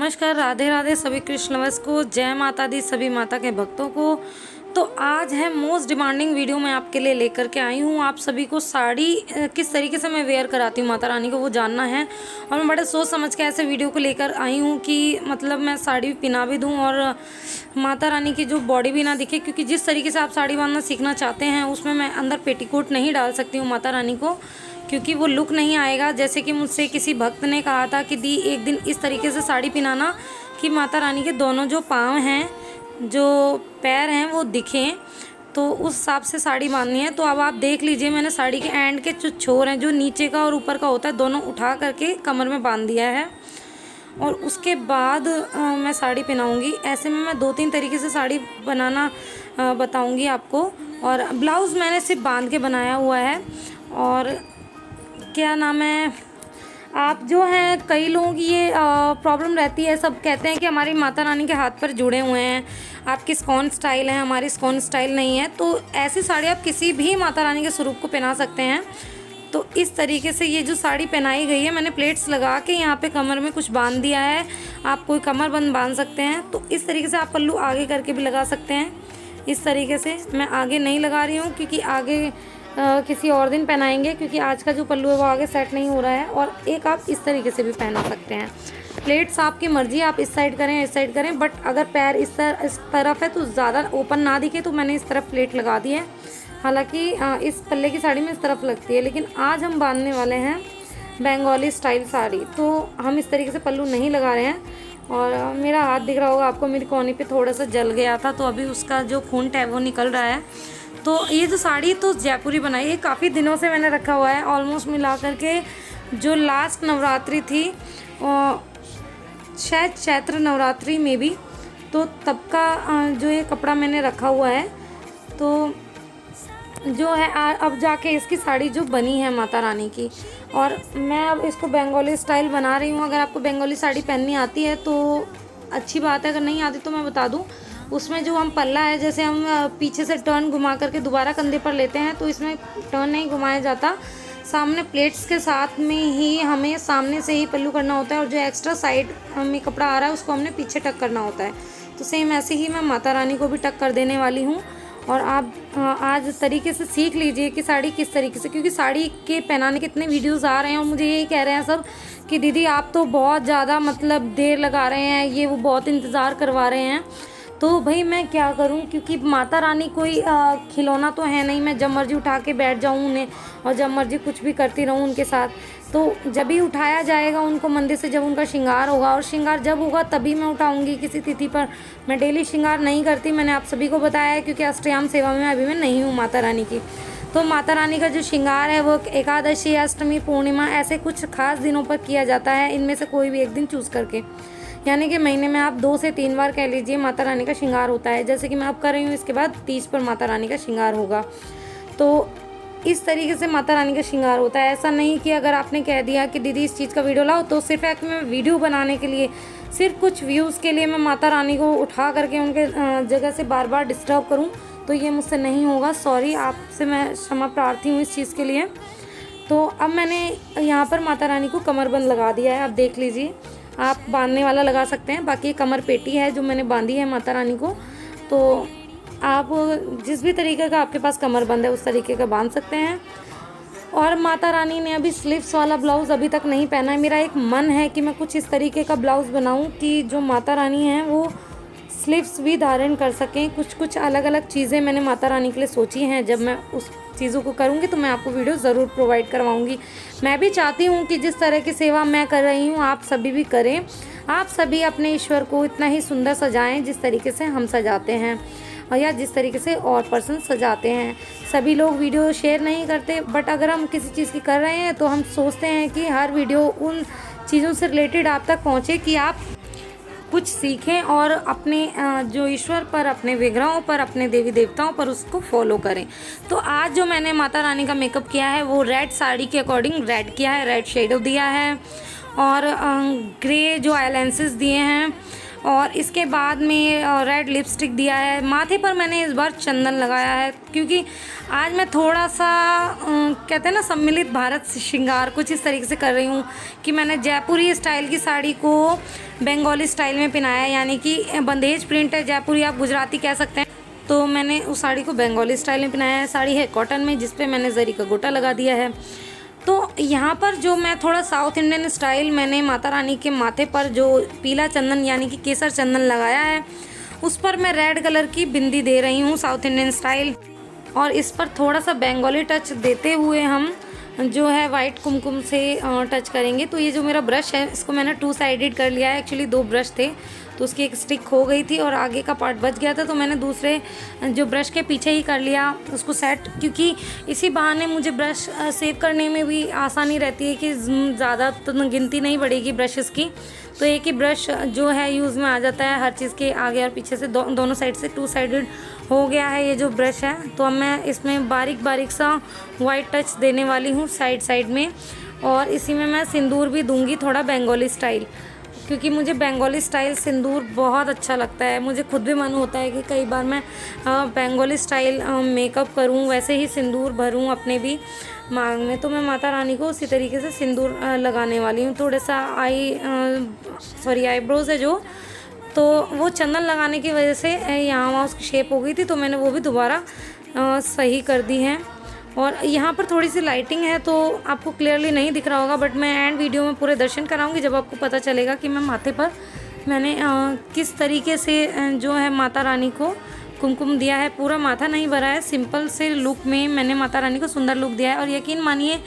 नमस्कार, राधे राधे सभी कृष्णवश को, जय माता दी सभी माता के भक्तों को। तो आज है मोस्ट डिमांडिंग वीडियो मैं आपके लिए लेकर के आई हूँ। आप सभी को साड़ी किस तरीके से मैं वेयर कराती हूँ माता रानी को वो जानना है, और मैं बड़े सोच समझ के ऐसे वीडियो को लेकर आई हूँ कि मतलब मैं साड़ी पहना भी दूँ और माता रानी की जो बॉडी भी ना दिखे, क्योंकि जिस तरीके से आप साड़ी बांधना सीखना चाहते हैं उसमें मैं अंदर पेटीकोट नहीं डाल सकती हूँ माता रानी को, क्योंकि वो लुक नहीं आएगा। जैसे कि मुझसे किसी भक्त ने कहा था कि दी एक दिन इस तरीके से साड़ी पहनाना कि माता रानी के दोनों जो पाँव हैं, जो पैर हैं वो दिखें, तो उस हिसाब से साड़ी बांधनी है। तो अब आप देख लीजिए, मैंने साड़ी के एंड के जो छोर हैं, जो नीचे का और ऊपर का होता है, दोनों उठा करके कमर में बांध दिया है। और उसके बाद मैं साड़ी पहनाऊँगी। ऐसे में मैं 2-3 तरीके से साड़ी बनाना बताऊँगी आपको। और ब्लाउज़ मैंने सिर्फ बांध के बनाया हुआ है। और क्या नाम है, आप जो हैं, कई लोगों की ये प्रॉब्लम रहती है, सब कहते हैं कि हमारी माता रानी के हाथ पर जुड़े हुए हैं, आपकी स्कॉन स्टाइल है, हमारी स्कॉन स्टाइल नहीं है। तो ऐसी साड़ी आप किसी भी माता रानी के स्वरूप को पहना सकते हैं। तो इस तरीके से ये जो साड़ी पहनाई गई है, मैंने प्लेट्स लगा के यहाँ पे कमर में कुछ बांध दिया है। आप कोई कमर बंद बांध सकते हैं। तो इस तरीके से आप पल्लू आगे करके भी लगा सकते हैं। इस तरीके से मैं आगे नहीं लगा रही हूँ, क्योंकि आगे किसी और दिन पहनाएंगे, क्योंकि आज का जो पल्लू है वो आगे सेट नहीं हो रहा है। और एक आप इस तरीके से भी पहना सकते हैं। प्लेट्स आपकी मर्जी, आप इस साइड करें इस साइड करें, बट अगर पैर इस तरफ है तो ज़्यादा ओपन ना दिखे, तो मैंने इस तरफ प्लेट लगा दी है। हालांकि इस पल्ले की साड़ी में इस तरफ लगती है, लेकिन आज हम बांधने वाले हैं बंगाली स्टाइल साड़ी, तो हम इस तरीके से पल्लू नहीं लगा रहे हैं। और मेरा हाथ दिख रहा होगा आपको, मेरी कोहनी पे थोड़ा सा जल गया था, तो अभी उसका जो खून है वो निकल रहा है। तो ये जो साड़ी तो जयपुरी बनाई है, काफ़ी दिनों से मैंने रखा हुआ है, ऑलमोस्ट मिला करके जो लास्ट नवरात्रि थी, शायद चैत्र नवरात्रि में भी, तो तब का जो ये कपड़ा मैंने रखा हुआ है। तो जो है अब जाके इसकी साड़ी जो बनी है माता रानी की, और मैं अब इसको बंगाली स्टाइल बना रही हूँ। अगर आपको बंगाली साड़ी पहननी आती है तो अच्छी बात है, अगर नहीं आती तो मैं बता दूँ। उसमें जो हम पल्ला है, जैसे हम पीछे से टर्न घुमा करके दोबारा कंधे पर लेते हैं, तो इसमें टर्न नहीं घुमाया जाता। सामने प्लेट्स के साथ में ही हमें सामने से ही पल्लू करना होता है, और जो एक्स्ट्रा साइड में कपड़ा आ रहा है उसको हमने पीछे टक करना होता है। तो सेम ऐसे ही मैं माता रानी को भी टक कर देने वाली हूँ। और आप आज तरीके से सीख लीजिए कि साड़ी किस तरीके से, क्योंकि साड़ी के पहनाने के इतने वीडियोस आ रहे हैं, और मुझे यही कह रहे हैं सब कि दीदी आप तो बहुत ज़्यादा मतलब देर लगा रहे हैं, ये वो बहुत इंतज़ार करवा रहे हैं। तो भाई मैं क्या करूं, क्योंकि माता रानी कोई खिलौना तो है नहीं, मैं जब मर्जी उठा के बैठ जाऊं उन्हें और जब मर्जी कुछ भी करती रहूं उनके साथ। तो जब भी उठाया जाएगा उनको मंदिर से, जब उनका श्रृंगार होगा, और श्रृंगार जब होगा तभी मैं उठाऊंगी किसी तिथि पर। मैं डेली श्रृंगार नहीं करती, मैंने आप सभी को बताया है, क्योंकि अष्टयाम सेवा में अभी मैं नहीं हूँ माता रानी की। तो माता रानी का जो श्रृंगार है वो एकादशी, अष्टमी, पूर्णिमा, ऐसे कुछ खास दिनों पर किया जाता है। इनमें से कोई भी एक दिन चूज़ करके, यानी कि महीने में आप 2 से 3 बार कह लीजिए माता रानी का श्रृंगार होता है। जैसे कि मैं अब कर रही हूँ, इसके बाद 30 पर माता रानी का श्रृंगार होगा। तो इस तरीके से माता रानी का श्रृंगार होता है। ऐसा नहीं कि अगर आपने कह दिया कि दीदी इस चीज़ का वीडियो लाओ, तो सिर्फ एक मैं वीडियो बनाने के लिए, सिर्फ कुछ व्यूज़ के लिए मैं माता रानी को उठा करके उनके जगह से बार बार डिस्टर्ब करूँ, तो ये मुझसे नहीं होगा। सॉरी, आपसे मैं क्षमा प्रार्थी हूँ इस चीज़ के लिए। तो अब मैंने यहाँ पर माता रानी को कमरबंद लगा दिया है। आप देख लीजिए, आप बांधने वाला लगा सकते हैं, बाकी कमर पेटी है जो मैंने बांधी है माता रानी को। तो आप जिस भी तरीके का आपके पास कमरबंद है उस तरीके का बांध सकते हैं। और माता रानी ने अभी स्लीव्स वाला ब्लाउज़ अभी तक नहीं पहना है। मेरा एक मन है कि मैं कुछ इस तरीके का ब्लाउज़ बनाऊं कि जो माता रानी हैं वो स्लीव्स भी धारण कर सकें। कुछ अलग अलग चीज़ें मैंने माता रानी के लिए सोची हैं। जब मैं उस चीज़ों को करूँगी तो मैं आपको वीडियो ज़रूर प्रोवाइड करवाऊँगी। मैं भी चाहती हूँ कि जिस तरह की सेवा मैं कर रही हूँ आप सभी भी करें। आप सभी अपने ईश्वर को इतना ही सुंदर सजाएं जिस तरीके से हम सजाते हैं, और या जिस तरीके से और पर्सन सजाते हैं। सभी लोग वीडियो शेयर नहीं करते, बट अगर हम किसी चीज़ की कर रहे हैं तो हम सोचते हैं कि हर वीडियो उन चीज़ों से रिलेटेड आप तक पहुँचे कि आप कुछ सीखें और अपने जो ईश्वर पर, अपने विग्रहों पर, अपने देवी देवताओं पर उसको फॉलो करें। तो आज जो मैंने माता रानी का मेकअप किया है वो रेड साड़ी के अकॉर्डिंग रेड किया है, रेड शेडो दिया है, और ग्रे जो आईलैंसेस दिए हैं, और इसके बाद में रेड लिपस्टिक दिया है। माथे पर मैंने इस बार चंदन लगाया है क्योंकि आज मैं थोड़ा सा कहते हैं ना सम्मिलित भारत श्रृंगार कुछ इस तरीके से कर रही हूँ कि मैंने जयपुरी स्टाइल की साड़ी को बंगाली स्टाइल में पहनाया है, यानी कि बंदेज प्रिंट है, जयपुरी आप गुजराती कह सकते हैं। तो मैंने उस साड़ी को बंगाली स्टाइल में पहनाया है। साड़ी है कॉटन में जिस पे मैंने जरी का गोटा लगा दिया है। तो यहाँ पर जो मैं थोड़ा साउथ इंडियन स्टाइल मैंने माता रानी के माथे पर जो पीला चंदन यानी कि केसर चंदन लगाया है उस पर मैं रेड कलर की बिंदी दे रही हूँ साउथ इंडियन स्टाइल। और इस पर थोड़ा सा बंगाली टच देते हुए हम जो है वाइट कुमकुम से टच करेंगे। तो ये जो मेरा ब्रश है इसको मैंने 2 साइडेड कर लिया है। एक्चुअली 2 ब्रश थे तो उसकी एक स्टिक खो गई थी और आगे का पार्ट बच गया था, तो मैंने दूसरे जो ब्रश के पीछे ही कर लिया उसको सेट, क्योंकि इसी बहाने मुझे ब्रश सेव करने में भी आसानी रहती है कि ज़्यादा तो गिनती नहीं बढ़ेगी ब्रशेस की। तो एक ही ब्रश जो है यूज़ में आ जाता है हर चीज़ के आगे और पीछे से, दोनों साइड से 2 साइडेड हो गया है ये जो ब्रश है। तो अब मैं इसमें बारीक बारीक सा वाइट टच देने वाली हूँ साइड में, और इसी में मैं सिंदूर भी दूंगी थोड़ा बंगाली स्टाइल, क्योंकि मुझे बंगाली स्टाइल सिंदूर बहुत अच्छा लगता है। मुझे खुद भी मन होता है कि कई बार मैं बंगाली स्टाइल मेकअप करूं, वैसे ही सिंदूर भरूं अपने भी मांग में। तो मैं माता रानी को उसी तरीके से सिंदूर लगाने वाली हूँ। थोड़ा सा आईब्रोज है जो, तो वो चंदन लगाने की वजह से यहाँ वहाँ उसकी शेप हो गई थी, तो मैंने वो भी दोबारा सही कर दी है। और यहाँ पर थोड़ी सी लाइटिंग है तो आपको क्लियरली नहीं दिख रहा होगा, बट मैं एंड वीडियो में पूरे दर्शन कराऊंगी जब आपको पता चलेगा कि मैं माथे पर मैंने किस तरीके से जो है माता रानी को कुमकुम दिया है। पूरा माथा नहीं भरा है, सिंपल से लुक में मैंने माता रानी को सुंदर लुक दिया है। और यकीन मानिए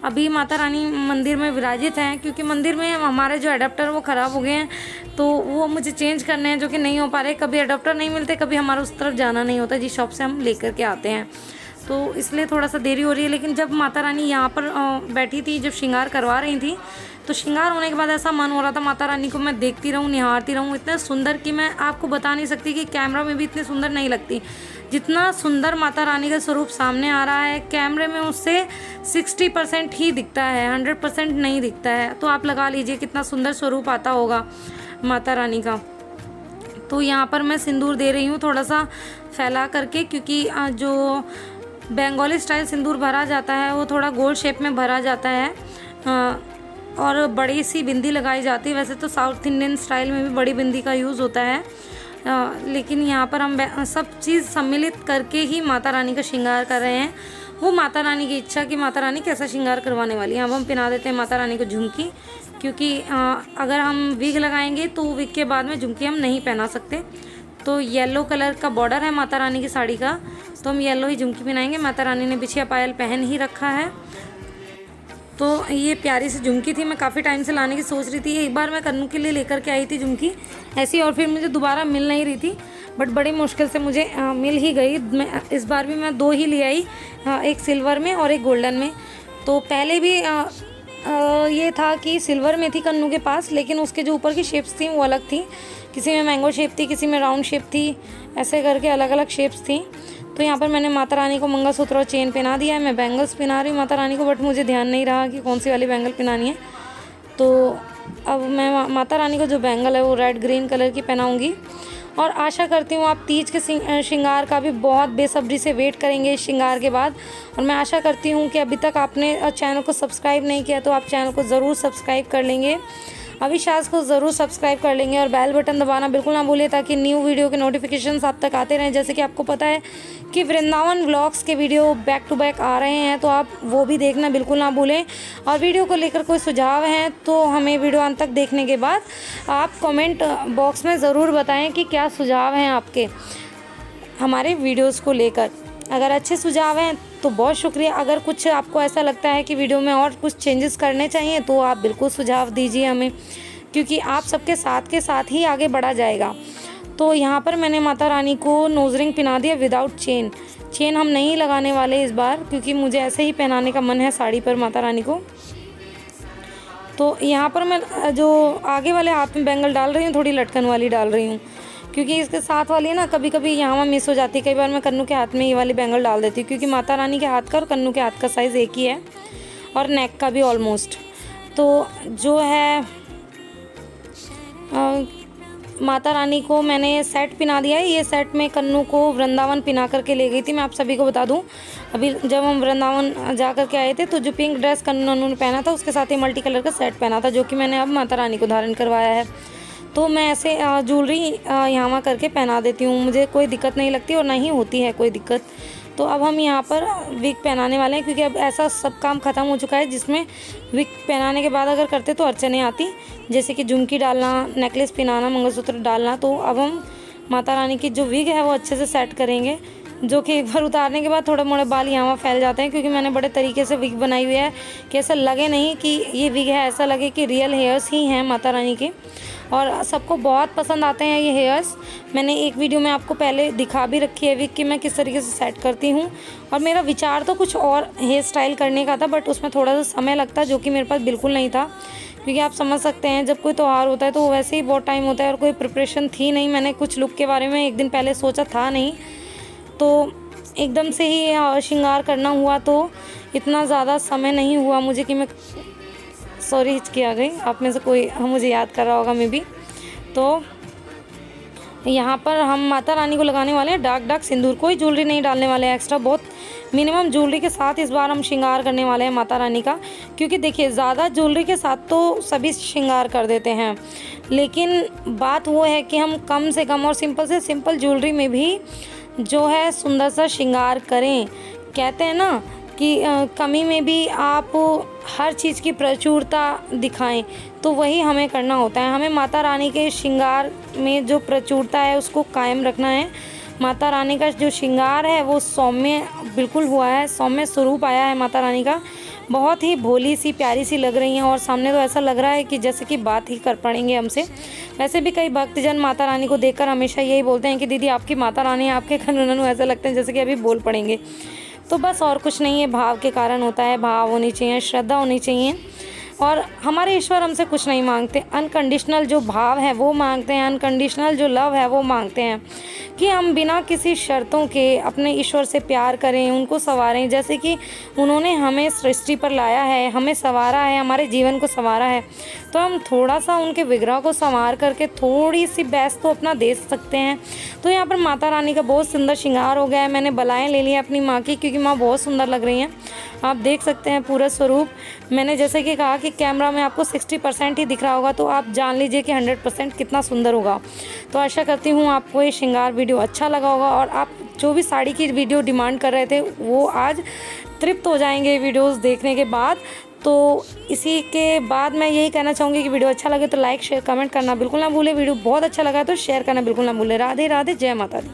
अभी माता रानी मंदिर में विराजित हैं, क्योंकि मंदिर में हमारे जो अडेप्टर वो ख़राब हो गए हैं, तो वो मुझे चेंज करने हैं जो कि नहीं हो पा रहे। कभी अडेप्टर नहीं मिलते, कभी हमारा उस तरफ जाना नहीं होता जिस शॉप से हम लेकर के आते हैं, तो इसलिए थोड़ा सा देरी हो रही है। लेकिन जब माता रानी यहाँ पर बैठी थी, जब श्रृंगार करवा रही थी, तो श्रृंगार होने के बाद ऐसा मन हो रहा था माता रानी को मैं देखती रहूँ, निहारती रहूँ। इतना सुंदर कि मैं आपको बता नहीं सकती कि कैमरा में भी इतनी सुंदर नहीं लगती। जितना सुंदर माता रानी का स्वरूप सामने आ रहा है कैमरे में, उससे 60% ही दिखता है, 100% नहीं दिखता है। तो आप लगा लीजिए कितना सुंदर स्वरूप आता होगा माता रानी का। तो यहाँ पर मैं सिंदूर दे रही हूँ थोड़ा सा फैला करके, क्योंकि जो बंगाली स्टाइल सिंदूर भरा जाता है वो थोड़ा गोल शेप में भरा जाता है और बड़ी सी बिंदी लगाई जाती है। वैसे तो साउथ इंडियन स्टाइल में भी बड़ी बिंदी का यूज़ होता है, लेकिन यहाँ पर हम सब चीज़ सम्मिलित करके ही माता रानी का श्रृंगार कर रहे हैं। वो माता रानी की इच्छा कि माता रानी कैसा श्रृंगार करवाने वाली है। अब हम पहना देते हैं माता रानी को झुमकी, क्योंकि अगर हम विग लगाएंगे तो विग के बाद में झुमकी हम नहीं पहना सकते। तो येलो कलर का बॉर्डर है माता रानी की साड़ी का, तो हम येलो ही झुमकी पहनाएंगे। माता रानी ने बिछिया पायल पहन ही रखा है। तो ये प्यारी सी झुमकी थी, मैं काफ़ी टाइम से लाने की सोच रही थी। एक बार मैं कन्नू के लिए लेकर के आई थी झुमकी ऐसी, और फिर मुझे दोबारा मिल नहीं रही थी, बट बड़ी मुश्किल से मुझे मिल ही गई। मैं इस बार भी मैं 2 ही ले आई, एक सिल्वर में और एक गोल्डन में। तो पहले भी ये था कि सिल्वर में थी कन्नू के पास, लेकिन उसके जो ऊपर की शेप्स थी वो अलग थी। किसी में मैंगो शेप थी, किसी में राउंड शेप थी, ऐसे करके अलग अलग शेप्स थी। तो यहाँ पर मैंने माता रानी को मंगलसूत्र और चेन पहना दिया है। मैं बैंगल्स पहना रही हूँ माता रानी को, बट मुझे ध्यान नहीं रहा कि कौन सी वाली बैंगल पहनानी है। तो अब मैं माता रानी को जो बैंगल है वो रेड ग्रीन कलर की पहनाऊँगी। और आशा करती हूँ आप तीज के श्रृंगार का भी बहुत बेसब्री से वेट करेंगे इस श्रृंगार के बाद। और मैं आशा करती हूँ कि अभी तक आपने चैनल को सब्सक्राइब नहीं किया तो आप चैनल को ज़रूर सब्सक्राइब कर लेंगे, अविशास को ज़रूर सब्सक्राइब कर लेंगे, और बेल बटन दबाना बिल्कुल ना भूलिए ताकि न्यू वीडियो के नोटिफिकेशंस आप तक आते रहें। जैसे कि आपको पता है कि वृंदावन व्लॉग्स के वीडियो बैक टू बैक आ रहे हैं, तो आप वो भी देखना बिल्कुल ना भूलें। और वीडियो को लेकर कोई सुझाव हैं तो हमें वीडियो अंत तक देखने के बाद आप कमेंट बॉक्स में ज़रूर बताएं कि क्या सुझाव हैं आपके हमारे वीडियोज़ को लेकर। अगर अच्छे सुझाव हैं तो बहुत शुक्रिया। अगर कुछ आपको ऐसा लगता है कि वीडियो में और कुछ चेंजेस करने चाहिए तो आप बिल्कुल सुझाव दीजिए हमें, क्योंकि आप सबके साथ के साथ ही आगे बढ़ा जाएगा। तो यहाँ पर मैंने माता रानी को नोज रिंग पहना दिया विदाउट चेन। चेन हम नहीं लगाने वाले इस बार, क्योंकि मुझे ऐसे ही पहनाने का मन है साड़ी पर माता रानी को। तो यहाँ पर मैं जो आगे वाले हाथ में बैंगल डाल रही हूँ थोड़ी लटकन वाली डाल रही हूँ, क्योंकि इसके साथ वाली है ना कभी कभी यहाँ मिस हो जाती है। कई बार मैं कन्नू के हाथ में ये वाली बैंगल डाल देती हूँ, क्योंकि माता रानी के हाथ का और कन्नू के हाथ का साइज़ एक ही है, और नेक का भी ऑलमोस्ट। तो जो है माता रानी को मैंने सेट पहना दिया है। ये सेट मैं कन्नू को वृंदावन पहना करके ले गई थी। मैं आप सभी को बता दूं, अभी जब हम वृंदावन जा कर के आए थे तो जो पिंक ड्रेस कन्नू ने पहना था उसके साथ ही मल्टी कलर का सेट पहना था, जो कि मैंने अब माता रानी को धारण करवाया है। तो मैं ऐसे ज्वेलरी यहाँ वहाँ करके पहना देती हूँ, मुझे कोई दिक्कत नहीं लगती और नहीं होती है कोई दिक्कत। तो अब हम यहाँ पर विग पहनाने वाले हैं, क्योंकि अब ऐसा सब काम ख़त्म हो चुका है जिसमें विग पहनाने के बाद अगर करते तो अड़चनें आती, जैसे कि झुमकी डालना, नेकलेस पहनाना, मंगलसूत्र डालना। तो अब हम माता रानी की जो विग है वो अच्छे से सेट करेंगे, जो कि एक बार उतारने के बाद थोड़े मोड़े बाल यहाँ फैल जाते हैं, क्योंकि मैंने बड़े तरीके से विग बनाई हुई है कि ऐसा लगे नहीं कि ये विग है, ऐसा लगे कि रियल हेयर्स ही हैं माता रानी के। और सबको बहुत पसंद आते हैं ये हेयर्स। मैंने एक वीडियो में आपको पहले दिखा भी रखी है विग कि मैं किस तरीके से सेट करती हूँ। और मेरा विचार तो कुछ और हेयर स्टाइल करने का था, बट उसमें थोड़ा सा समय लगता, जो कि मेरे पास बिल्कुल नहीं था, क्योंकि आप समझ सकते हैं जब कोई त्यौहार होता है तो वैसे ही बहुत टाइम होता है और कोई प्रिपरेशन थी नहीं। मैंने कुछ लुक के बारे में एक दिन पहले सोचा था नहीं, तो एकदम से ही श्रृंगार करना हुआ, तो इतना ज़्यादा समय नहीं हुआ मुझे कि मैं सॉरी हिचकी आ गई। आप में से कोई मुझे याद कर रहा होगा मे बी। तो यहाँ पर हम माता रानी को लगाने वाले हैं डार्क सिंदूर। कोई ज्वेलरी नहीं डालने वाले हैं एक्स्ट्रा, बहुत मिनिमम ज्वेलरी के साथ इस बार हम श्रृंगार करने वाले हैं माता रानी का। क्योंकि देखिए ज़्यादा ज्वेलरी के साथ तो सभी श्रृंगार कर देते हैं, लेकिन बात वो है कि हम कम से कम और सिंपल से सिंपल ज्वेलरी में भी जो है सुंदर सा श्रृंगार करें। कहते हैं ना कि कमी में भी आप हर चीज़ की प्रचुरता दिखाएं, तो वही हमें करना होता है। हमें माता रानी के श्रृंगार में जो प्रचुरता है उसको कायम रखना है। माता रानी का जो श्रृंगार है वो सौम्य बिल्कुल हुआ है, सौम्य स्वरूप आया है माता रानी का। बहुत ही भोली सी प्यारी सी लग रही हैं और सामने तो ऐसा लग रहा है कि जैसे कि बात ही कर पड़ेंगे हमसे। वैसे भी कई भक्तजन माता रानी को देखकर हमेशा यही बोलते हैं कि दीदी आपकी माता रानी, आपके कन्नू ऐसा लगते हैं जैसे कि अभी बोल पड़ेंगे। तो बस और कुछ नहीं है, भाव के कारण होता है, भाव होनी चाहिए, श्रद्धा होनी चाहिए। और हमारे ईश्वर हमसे कुछ नहीं मांगते, अनकंडीशनल जो भाव है वो मांगते हैं, अनकंडीशनल जो लव है वो मांगते हैं कि हम बिना किसी शर्तों के अपने ईश्वर से प्यार करें, उनको संवारें। जैसे कि उन्होंने हमें सृष्टि पर लाया है, हमें संवारा है, हमारे जीवन को संवारा है, तो हम थोड़ा सा उनके विग्रह को संवार करके थोड़ी सी बेस्ट तो अपना दे सकते हैं। तो यहाँ पर माता रानी का बहुत सुंदर श्रृंगार हो गया है। मैंने बलाएँ ले ली हैं अपनी माँ की, क्योंकि माँ बहुत सुंदर लग रही हैं। आप देख सकते हैं पूरा स्वरूप। मैंने जैसे कि कहा कि कैमरा में आपको 60% ही दिख रहा होगा, तो आप जान लीजिए कि 100% कितना सुंदर होगा। तो आशा करती हूँ आपको ये श्रृंगार वीडियो अच्छा लगा होगा, और आप जो भी साड़ी की वीडियो डिमांड कर रहे थे वो आज तृप्त हो जाएंगे वीडियोस देखने के बाद। तो इसी के बाद मैं यही कहना चाहूँगी कि वीडियो अच्छा लगे तो लाइक शेयर कमेंट करना बिल्कुल ना भूलें। वीडियो बहुत अच्छा लगा तो शेयर करना बिल्कुल ना भूलें। राधे राधे, जय माता दी।